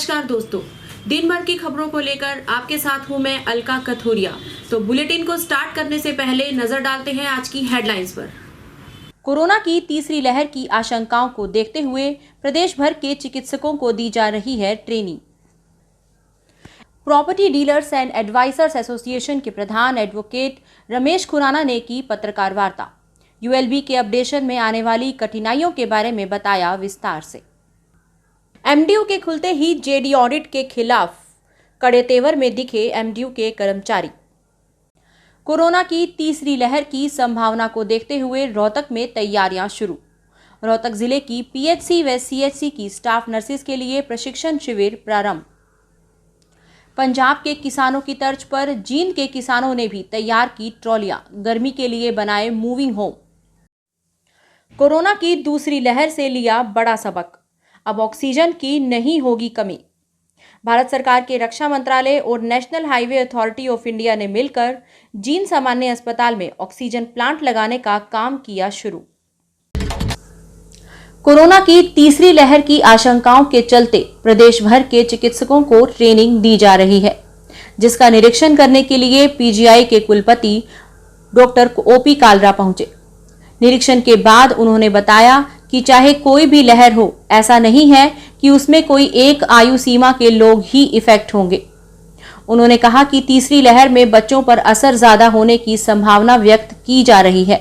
नमस्कार दोस्तों, दिन भर की खबरों को लेकर आपके साथ हूं मैं अलका कथोरिया। तो बुलेटिन को स्टार्ट करने से पहले नजर डालते हैं आज की हेडलाइंस पर। कोरोना की तीसरी लहर की आशंकाओं को देखते हुए प्रदेश भर के चिकित्सकों को दी जा रही है training. Property dealers and advisors association के प्रधान एडवोकेट रमेश खुराना ने की पत्रकार वार्ता। यूएलबी के अपडेशन में आने वाली कठिनाइयों के बारे में बताया विस्तार से। एमडीयू के खुलते ही जेडी ऑडिट के खिलाफ कड़े तेवर में दिखे एमडीयू के कर्मचारी। कोरोना की तीसरी लहर की संभावना को देखते हुए रोहतक में तैयारियां शुरू। रोहतक जिले की पीएचसी व सीएचसी की स्टाफ नर्सेज के लिए प्रशिक्षण शिविर प्रारंभ। पंजाब के किसानों की तर्ज पर जींद के किसानों ने भी तैयार की ट्रॉलियां, गर्मी के लिए बनाए मूविंग होम। कोरोना की दूसरी लहर से लिया बड़ा सबक, अब ऑक्सीजन की नहीं होगी कमी। भारत सरकार के रक्षा मंत्रालय और national highway authority of India ने मिलकर जींद सामान्य अस्पताल में ऑक्सीजन प्लांट लगाने का काम किया शुरू। कोरोना की तीसरी लहर की आशंकाओं के चलते प्रदेश भर के चिकित्सकों को ट्रेनिंग दी जा रही है, जिसका निरीक्षण करने के लिए पीजीआई के कुलपति डॉक्टर ओपी कालरा पहुंचे। निरीक्षण के बाद उन्होंने बताया कि चाहे कोई भी लहर हो, ऐसा नहीं है कि उसमें कोई एक आयु सीमा के लोग ही इफेक्ट होंगे। उन्होंने कहा कि तीसरी लहर में बच्चों पर असर ज्यादा होने की संभावना व्यक्त की जा रही है,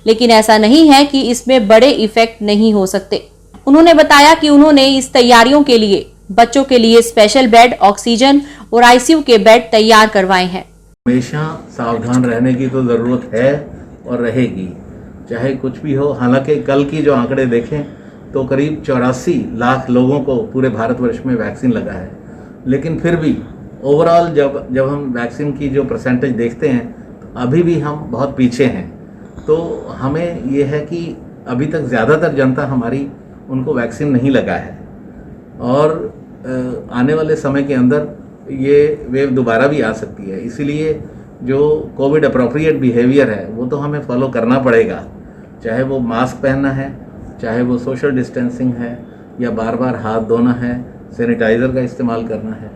लेकिन ऐसा नहीं है कि इसमें बड़े इफेक्ट नहीं हो सकते। उन्होंने बताया कि उन्होंने इस तैयारियों के लिए बच्चों के लिए स्पेशल बेड, ऑक्सीजन और आईसीयू के बेड तैयार करवाए हैं। हमेशा सावधान रहने की तो ज़रूरत है और रहेगी, चाहे कुछ भी हो। हालांकि कल की जो आंकड़े देखें तो करीब 84 लाख लोगों को पूरे भारतवर्ष में वैक्सीन लगा है, लेकिन फिर भी ओवरऑल जब हम वैक्सीन की जो परसेंटेज देखते हैं तो अभी भी हम बहुत पीछे हैं। तो हमें ये है कि अभी तक ज़्यादातर जनता हमारी उनको वैक्सीन नहीं लगा है और आने वाले समय के अंदर ये वेव दोबारा भी आ सकती है। इसीलिए जो कोविड अप्रोप्रिएट बिहेवियर है वो तो हमें फॉलो करना पड़ेगा, चाहे वो मास्क पहनना है, चाहे वो सोशल डिस्टेंसिंग है या बार बार हाथ धोना है, सैनिटाइजर का इस्तेमाल करना है,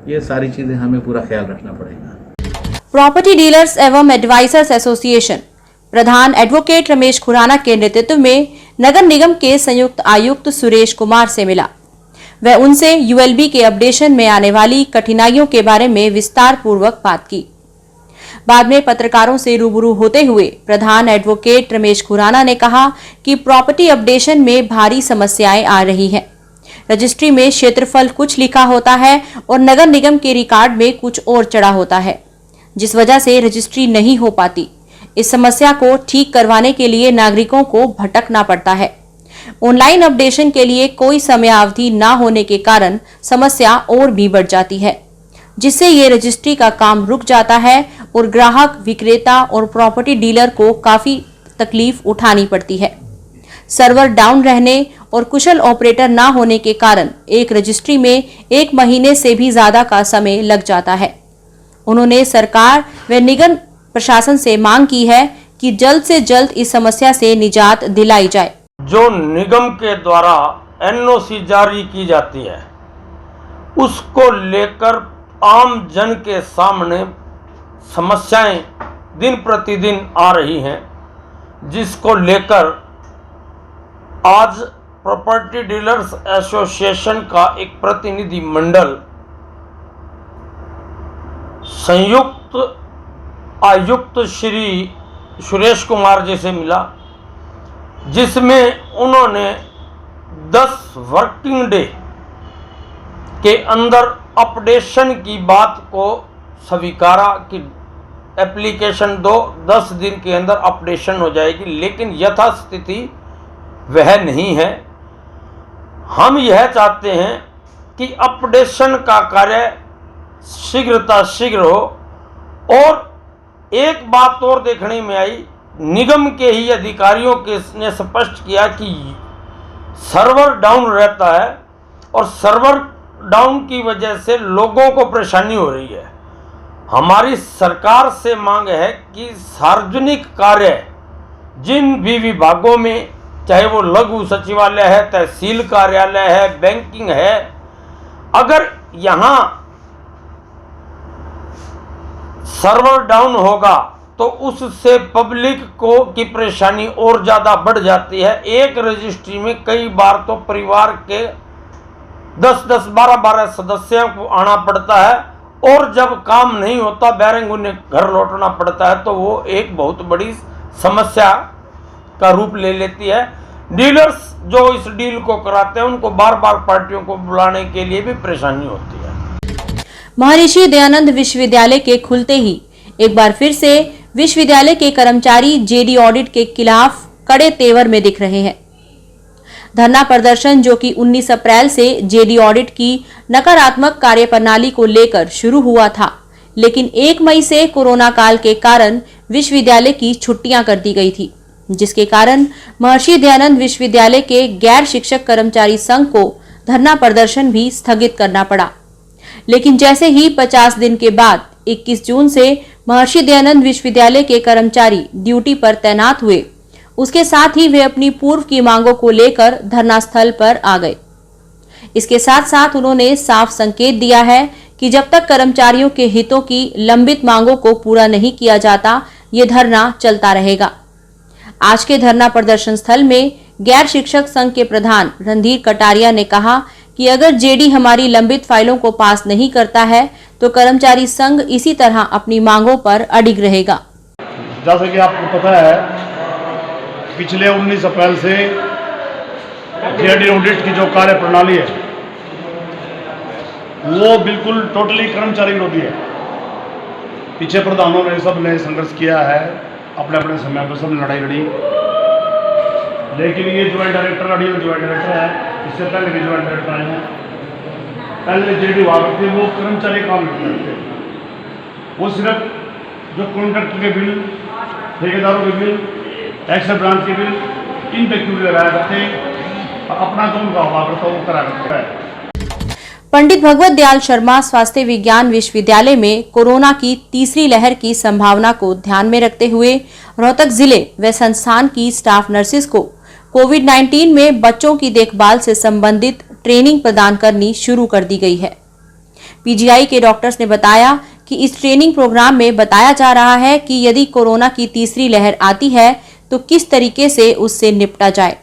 ये सारी चीज़ें हमें पूरा ख्याल रखना पड़ेगा। प्रॉपर्टी डीलर्स एवं एडवाइजर्स एसोसिएशन प्रधान एडवोकेट रमेश खुराना के नेतृत्व में नगर निगम के संयुक्त आयुक्त सुरेश कुमार से मिला। वह उनसे यूएलबी के अपडेशन में आने वाली कठिनाइयों के बारे में विस्तार पूर्वक बात की। बाद में पत्रकारों से रूबरू होते हुए प्रधान एडवोकेट रमेश खुराना ने कहा कि प्रॉपर्टी अपडेशन में भारी समस्याएं आ रही हैं। रजिस्ट्री में क्षेत्रफल कुछ लिखा होता है और नगर निगम के रिकॉर्ड में कुछ और चढ़ा होता है, जिस वजह से रजिस्ट्री नहीं हो पाती। इस समस्या को ठीक करवाने के लिए नागरिकों को भटकना पड़ता है। ऑनलाइन अपडेशन के लिए कोई समयावधि न होने के कारण समस्या और भी बढ़ जाती है, जिससे ये रजिस्ट्री का काम रुक जाता है और ग्राहक, विक्रेता और प्रॉपर्टी डीलर को काफी तकलीफ उठानी पड़ती है। सर्वर डाउन रहने और कुशल ऑपरेटर ना होने के कारण एक रजिस्ट्री में 1 महीने से भी ज्यादा का समय लग जाता है। उन्होंने सरकार व निगम प्रशासन से मांग की है कि जल्द से जल्द इस समस्या से निजात दिलाई जाए। जो निगम के द्वारा एनओसी जारी की जाती है, उसको लेकर आम जन के सामने समस्याएं दिन प्रतिदिन आ रही हैं, जिसको लेकर आज प्रॉपर्टी डीलर्स एसोसिएशन का एक प्रतिनिधि मंडल संयुक्त आयुक्त श्री सुरेश कुमार जी से मिला, जिसमें उन्होंने 10 वर्किंग डे के अंदर अपडेशन की बात को स्वीकारा कि एप्लीकेशन दो, 10 दिन के अंदर अपडेशन हो जाएगी, लेकिन यथास्थिति वह नहीं है। हम यह चाहते हैं कि अपडेशन का कार्य शीघ्र हो। और एक बात और देखने में आई, निगम के ही अधिकारियों के ने स्पष्ट किया कि सर्वर डाउन रहता है और सर्वर डाउन की वजह से लोगों को परेशानी हो रही है। हमारी सरकार से मांग है कि सार्वजनिक कार्य जिन भी विभागों में, चाहे वो लघु सचिवालय है, तहसील कार्यालय है, बैंकिंग है, अगर यहाँ सर्वर डाउन होगा तो उससे पब्लिक को की परेशानी और ज़्यादा बढ़ जाती है। एक रजिस्ट्री में कई बार तो परिवार के 10-10, 12-12 सदस्यों को आना पड़ता है, और जब काम नहीं होता बैरंग उन्हें घर लौटना पड़ता है, तो वो एक बहुत बड़ी समस्या का रूप ले लेती है। डीलर्स जो इस डील को कराते हैं उनको बार बार पार्टियों को बुलाने के लिए भी परेशानी होती है। महर्षि दयानंद विश्वविद्यालय के खुलते ही एक बार फिर से विश्वविद्यालय के कर्मचारी जेडी ऑडिट के खिलाफ कड़े तेवर में दिख रहे हैं। धरना प्रदर्शन जो कि 19 अप्रैल से जेडी ऑडिट की नकारात्मक कार्यप्रणाली को लेकर शुरू हुआ था, लेकिन 1 मई से कोरोना काल के कारण विश्वविद्यालय की छुट्टियां कर दी गई थी, जिसके कारण महर्षि दयानंद विश्वविद्यालय के गैर शिक्षक कर्मचारी संघ को धरना प्रदर्शन भी स्थगित करना पड़ा। लेकिन जैसे ही 50 दिन के बाद 21 जून से महर्षि दयानंद विश्वविद्यालय के कर्मचारी ड्यूटी पर तैनात हुए, उसके साथ ही वे अपनी पूर्व की मांगों को लेकर धरना स्थल पर आ गए। इसके साथ साथ उन्होंने साफ संकेत दिया है कि जब तक कर्मचारियों के हितों की लंबित मांगों को पूरा नहीं किया जाता, ये धरना चलता रहेगा। आज के धरना प्रदर्शन स्थल में गैर शिक्षक संघ के प्रधान रणधीर कटारिया ने कहा कि अगर जेडी हमारी लंबित फाइलों को पास नहीं करता है तो कर्मचारी संघ इसी तरह अपनी मांगों पर अडिग रहेगा। जैसा कि आपको पता है, पिछले 19 अप्रैल से जेडी ऑडिट की जो कार्य प्रणाली है वो बिल्कुल टोटली कर्मचारी विरोधी है। पीछे प्रधानों ने सब ने संघर्ष किया है, अपने अपने समय पर सब लड़ाई लड़ी, लेकिन ये joint director ordeal joint director है, इससे पहले भी ज्वाइंट डायरेक्टर आए हैं। पहले जेडी वाले थे वो कर्मचारी काम नहीं करते, वो सिर्फ जो कॉन्ट्रैक्ट के बिल, ठेकेदारों के बिल, एक्साइज ब्रांच के बिल, इन पे क्यों लगाया करते, अपना जो उनका हुआ करता वो करा करता है। पंडित भगवत दयाल शर्मा स्वास्थ्य विज्ञान विश्वविद्यालय में कोरोना की तीसरी लहर की संभावना को ध्यान में रखते हुए रोहतक जिले व संस्थान की स्टाफ नर्सेज को कोविड-19 में बच्चों की देखभाल से संबंधित ट्रेनिंग प्रदान करनी शुरू कर दी गई है। पीजीआई के डॉक्टर्स ने बताया कि इस ट्रेनिंग प्रोग्राम में बताया जा रहा है कि यदि कोरोना की तीसरी लहर आती है तो किस तरीके से उससे निपटा जाए।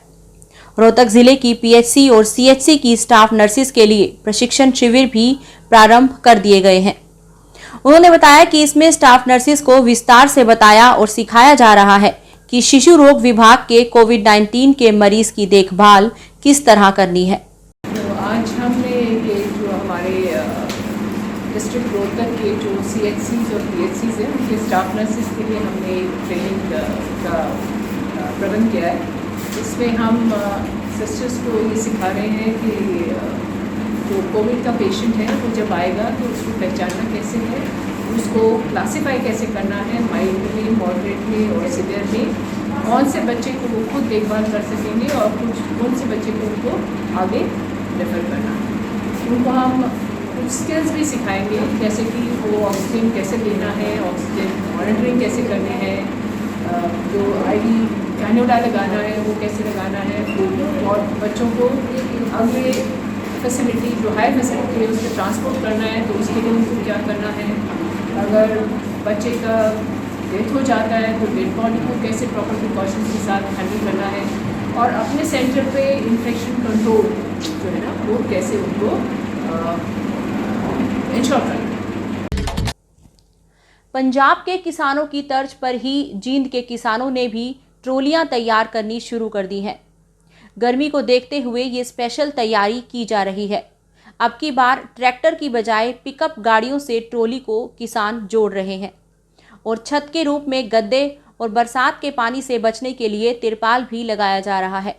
रोहतक जिले की पीएचसी और सीएचसी की स्टाफ नर्सेज के लिए प्रशिक्षण शिविर भी प्रारंभ कर दिए गए हैं। उन्होंने बताया कि इसमें स्टाफ नर्सेज को विस्तार से बताया और सिखाया जा रहा है कि शिशु रोग विभाग के कोविड-19 के मरीज की देखभाल किस तरह करनी है। तो आज हमने ये जो हमारे डिस्ट्रिक्ट रोहतक के जो सीएचसीज और पीएचसीज हैं उनके स्टाफ नर्सेज के लिए हमने ट्रेनिंग का प्रबंध किया है। इसमें हम सिस्टर्स को ये सिखा रहे हैं कि जो कोविड का पेशेंट है वो जब आएगा तो उसको पहचानना कैसे है, उसको क्लासीफाई कैसे करना है, माइल्डली, मॉडरेटली और सीवियरली, कौन से बच्चे को वो खुद देखभाल कर सकेंगे और कौन से बच्चे को उनको आगे रेफर करना है। उनको हम कुछ स्किल्स भी सिखाएंगे, जैसे कि वो ऑक्सीजन कैसे देना है, ऑक्सीजन मॉनिटरिंग कैसे करनी है, जो आईवी कैन्यूला लगाना है वो कैसे लगाना है, और बच्चों को अगले फैसिलिटी जो हाई फैसिलिटी है उससे ट्रांसपोर्ट करना है तो उसके लिए उनको क्या करना है। अगर बच्चे का डेथ हो जाता है तो डेड बॉडी को कैसे प्रॉपर प्रिकॉशंस के साथ हैंडल करना है, और अपने सेंटर पे इन्फेक्शन कंट्रोल जो है ना वो कैसे उनको इंश्योर करना है। पंजाब के किसानों की तर्ज पर ही जींद के किसानों ने भी ट्रॉलियां तैयार करनी शुरू कर दी हैं। गर्मी को देखते हुए ये स्पेशल तैयारी की जा रही है। अब की बार ट्रैक्टर की बजाय पिकअप गाड़ियों से ट्रॉली को किसान जोड़ रहे हैं और छत के रूप में गद्दे और बरसात के पानी से बचने के लिए तिरपाल भी लगाया जा रहा है।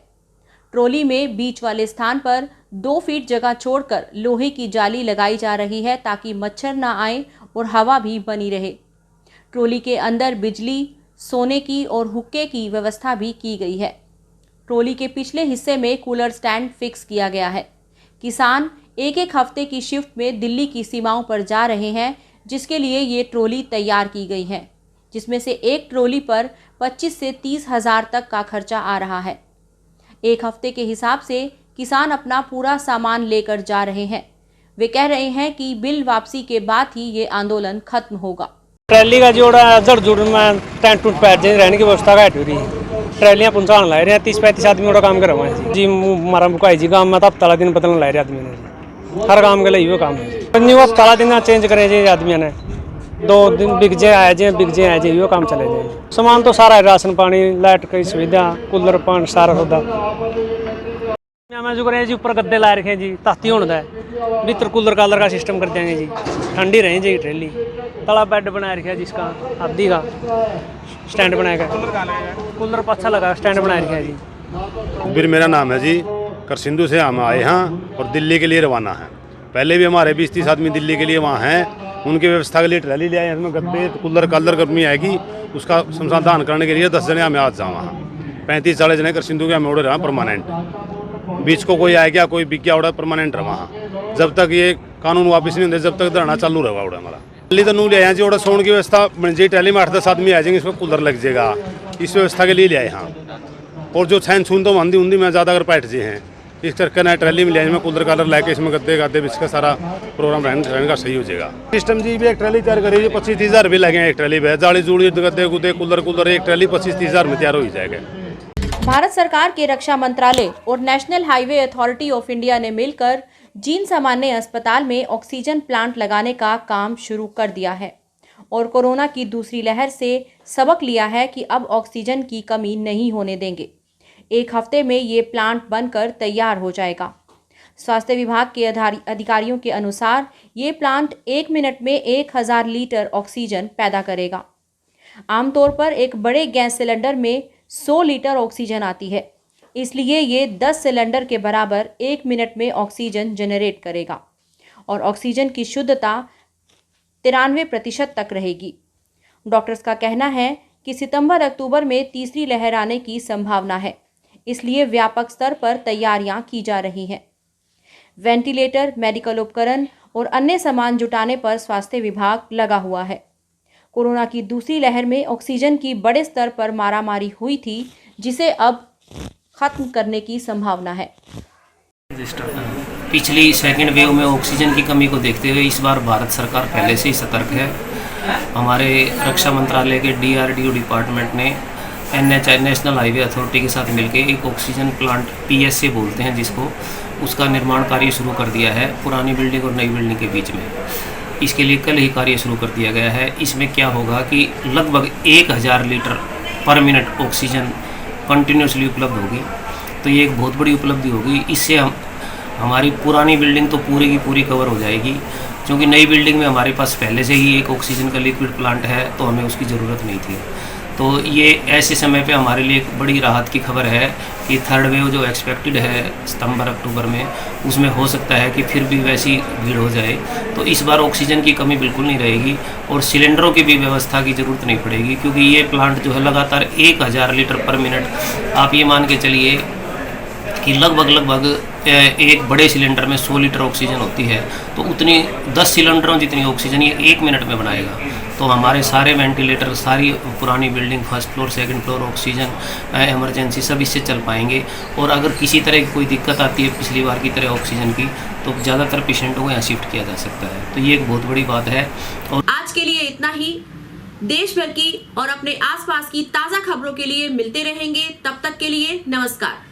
ट्रॉली में बीच वाले स्थान पर 2 फीट जगह छोड़कर लोहे की जाली लगाई जा रही है ताकि मच्छर न आए और हवा भी बनी रहे। ट्रॉली के अंदर बिजली, सोने की और हुक्के की व्यवस्था भी की गई है। ट्रॉली के पिछले हिस्से में कूलर स्टैंड फिक्स किया गया है। किसान एक हफ्ते की शिफ्ट में दिल्ली की सीमाओं पर जा रहे हैं, जिसके लिए ये ट्रॉली तैयार की गई है, जिसमें से एक ट्रॉली पर 25 से 30 हज़ार तक का खर्चा आ रहा है। एक हफ्ते के हिसाब से किसान अपना पूरा सामान लेकर जा रहे हैं। वे कह रहे हैं कि बिल वापसी के बाद ही ये आंदोलन खत्म होगा। ट्रैली का जोड़ा जड़ जुड़ में टेंट टूट पैर रहने की व्यवस्था का हटी ट्रैलियाँ पहुँचाने ला रहे हैं 30-35 आदमी और काम करवा है जी मारा मुकाई जी काम में तो हफ्ता दिन बदलने ला रहे आदमी ने हर काम के लिए काम है न्यू हफ्ता दिन चेंज करे जी आदमी ने 2 दिन बिकजे आए जी यो काम चले जाए। सामान तो सारा है, राशन पानी लाइट की सुविधा कूलर पानी सारा सौदा मैं जो करें जी ऊपर गद्दे ला रखे जी ताती होने है भीतर कूलर कालर का सिस्टम कर देंगे जी ठंडी रहे जी ट्रेली तला बेड बना रखा जिसका आदि का स्टैंड बनाएगा कूलर पाछा लगा स्टैंड बना रखा जी। फिर मेरा नाम है जी करसिंधु से हम आए हैं और दिल्ली के लिए रवाना है। पहले भी हमारे 20-30 आदमी दिल्ली के लिए वहाँ हैं, उनकी व्यवस्था के लिए ट्रैली ले आए हैं। इसमें गद्दे कूलर कालर गर्मी आएगी उसका संसाधन करने के लिए 10 जने हमें आज जाओ वहाँ 35-40 जने करसिंधु के हमें ऑर्डर रहा परमानेंट। बीच को कोई आए गया कोई बिक गया ऑर्डर परमानेंट रहा वहाँ जब तक ये कानून वापस नहीं होते जब तक धरना चालू रहा ऑर्डर हमारा। दिल्ली तो नू ले आए जी ऑर्डर सोने की व्यवस्था बन जाए ट्रैली में 8-10 आदमी आ जाएंगे इसमें कूलर लग जाएगा इस व्यवस्था के लिए ले आए यहाँ। और जो छैन छून तो मंदी उन्दी में ज़्यादा अगर बैठ जाए हैं इस करके नया ट्रैली में ले आए कूलर कालर लेके इसमें गद्दे गद्दे इसका सारा प्रोग्राम रहने का सही हो जाएगा। सिस्टम जी भी एक ट्रैली तैयार करी 25-30 हज़ार भी लगे एक ट्रैली में जाली जुड़ी गद्दे गुद्दे कूलर एक ट्रैली 25-30 हज़ार में तैयार हो जाएगा। भारत सरकार के रक्षा मंत्रालय और national highway authority of India ने मिलकर जींद सामान्य अस्पताल में ऑक्सीजन प्लांट लगाने का काम शुरू कर दिया है और कोरोना की दूसरी लहर से सबक लिया है कि अब ऑक्सीजन की कमी नहीं होने देंगे। 1 हफ्ते में ये प्लांट बनकर तैयार हो जाएगा। स्वास्थ्य विभाग के अधिकारियों के अनुसार ये प्लांट 1 मिनट में 1000 लीटर ऑक्सीजन पैदा करेगा। आमतौर पर एक बड़े गैस सिलेंडर में 100 लीटर ऑक्सीजन आती है, इसलिए ये 10 सिलेंडर के बराबर 1 मिनट में ऑक्सीजन जनरेट करेगा और ऑक्सीजन की शुद्धता 93% तक रहेगी। डॉक्टर्स का कहना है कि सितंबर-अक्टूबर में तीसरी लहर आने की संभावना है, इसलिए व्यापक स्तर पर तैयारियां की जा रही हैं। वेंटिलेटर, मेडिकल उपकरण और अन्य सामान जुटाने पर स्वास्थ्य विभाग लगा हुआ है। कोरोना की दूसरी लहर में ऑक्सीजन की बड़े स्तर पर मारामारी हुई थी, जिसे अब खत्म करने की संभावना है। पिछली सेकेंड वेव में ऑक्सीजन की कमी को देखते हुए इस बार भारत सरकार पहले से ही सतर्क है। हमारे रक्षा मंत्रालय के DRDO डिपार्टमेंट ने NHI नेशनल हाईवे अथॉरिटी के साथ मिलकर एक ऑक्सीजन प्लांट PSA बोलते हैं जिसको, उसका निर्माण कार्य शुरू कर दिया है पुरानी बिल्डिंग और नई बिल्डिंग के बीच में। इसके लिए कल ही कार्य शुरू कर दिया गया है। इसमें क्या होगा कि लगभग 1000 लीटर पर मिनट ऑक्सीजन कंटिन्यूसली उपलब्ध होगी, तो ये एक बहुत बड़ी उपलब्धि होगी। इससे हमारी पुरानी बिल्डिंग तो पूरी की पूरी कवर हो जाएगी, क्योंकि नई बिल्डिंग में हमारे पास पहले से ही एक ऑक्सीजन का लिक्विड प्लांट है, तो हमें उसकी ज़रूरत नहीं थी। तो ये ऐसे समय पे हमारे लिए एक बड़ी राहत की खबर है कि थर्ड वेव जो एक्सपेक्टेड है सितंबर-अक्टूबर में, उसमें हो सकता है कि फिर भी वैसी भीड़ हो जाए। तो इस बार ऑक्सीजन की कमी बिल्कुल नहीं रहेगी और सिलेंडरों की भी व्यवस्था की ज़रूरत नहीं पड़ेगी, क्योंकि ये प्लांट जो है लगातार 1000 लीटर पर मिनट, आप ये मान के चलिए कि लगभग एक बड़े सिलेंडर में 100 लीटर ऑक्सीजन होती है, तो उतनी 10 सिलेंडरों जितनी ऑक्सीजन ये 1 मिनट में बनाएगा। तो हमारे सारे वेंटिलेटर, सारी पुरानी building, first floor, second floor, oxygen, emergency सब इससे चल पाएंगे। और अगर किसी तरह की कोई दिक्कत आती है पिछली बार की तरह ऑक्सीजन की, तो ज़्यादातर पेशेंटों को यहाँ शिफ्ट किया जा सकता है। तो ये एक बहुत बड़ी बात है। और आज के लिए इतना ही। देश भर की और अपने आसपास की ताज़ा खबरों के लिए मिलते रहेंगे। तब तक के लिए नमस्कार।